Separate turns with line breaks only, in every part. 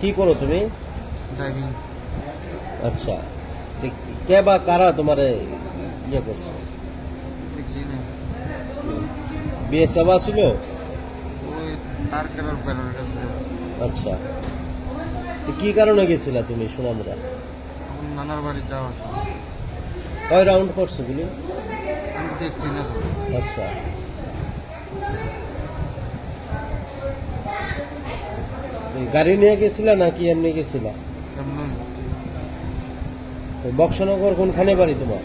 কি করো তুমি?
ড্রাইভিং।
আচ্ছা, কে বা কারা তোমারে ইয়ে করছে?
ঠিক চিনি।
বিএসএফ ছিল?
ওই তার কেনার ব্যানার কাছে।
আচ্ছা, তো কি কারণে গেছিলা তুমি সোনামুড়া?
এখন নানার বাড়ি যাওয়া সময়
কয় রাউন্ড করছো গুলি?
আমি দেখছি না তো।
আচ্ছা, এই গাড়ি নিয়ে গেছিলা নাকি এমনি গেছিলা?
এমন
ওই বক্সনগর কোনখানে বাড়ি তোমার?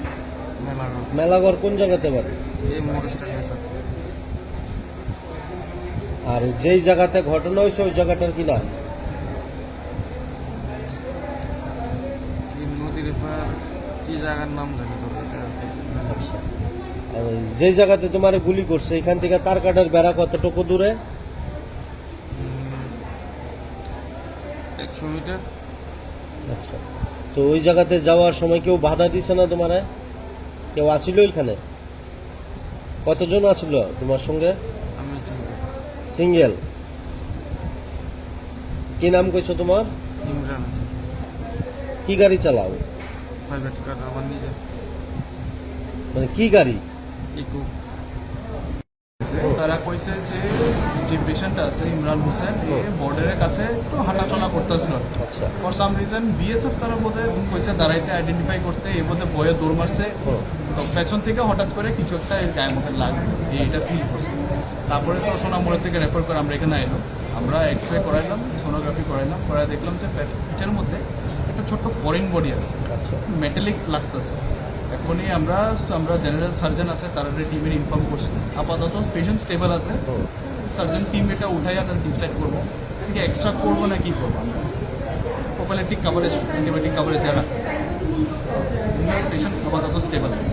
মেলা
মেলাগড় কোন জায়গাতে বাড়ি?
এই মোটর স্ট্যান্ডের সাথে।
আর যেই জায়গাতে ঘটনা হয়েছে ওই জায়গাটার কি নাম?
কি নদীর পার কি জায়গার নাম জানি তো এটা।
আচ্ছা, আর ওই যেই জায়গাতে তোমার গুলি করছে এখান থেকে তার কাটার বেড়া কতটুকু দূরে?
100 মিটার।
আচ্ছা, তো ওই জায়গাতে যাওয়ার সময় কেউ বাধা দিছে না তোমারে? কেউ আসিল ওইখানে? কতজন আসিল তোমার সঙ্গে?
আমি চিনি।
সিঙ্গেল? কি নাম কইছো তোমার?
ইমরান আছে।
কি গাড়ি চালাও?
প্রাইভেট কার আমার নিজে।
মানে কি গাড়ি?
ইকো।
তারা কইছে যে পেশেন্ট আছে ইমরান হোসেন এ বর্ডারের কাছে একটু হাঁটাচলা করতেছিল।
আচ্ছা,
ফর সাম রিজন বিএসএফ তারা বোধে কইছে দাঁড়াইতে আইডেন্টিফাই করতে এ বোধে বয়ে দৌড় মারছে। তো পেছন থেকে হঠাৎ করে কিছু একটা এর গায়ে মুখে লাগছে, এইটা ফিল করছে। তারপরে তো সোনামুড়া থেকে রেফার করে আমরা এখানে এলো, আমরা এক্স রে করাইলাম, সোনোগ্রাফি করাইলাম, করাই দেখলাম যে পিঠের মধ্যে একটা ছোট্ট ফরেন বডি আছে,
আচ্ছা,
মেটালিক লাগতেছে। এখনই আমরা জেনারেল সার্জন আছে তার টিমের ইনফর্ম করছি, আপাতত পেশেন্ট স্টেবল আছে। সার্জন টিম এটা উঠাইয়া তার ডিসাইড করবো কি এক্সট্রা করবো না কি করবো। আমরা প্রোফাইলেটিক কাভারেজ অ্যান্টিবায়োটিক কাভারেজ যা রাখতেছে পেশেন্ট আপাতত স্টেবল আছে।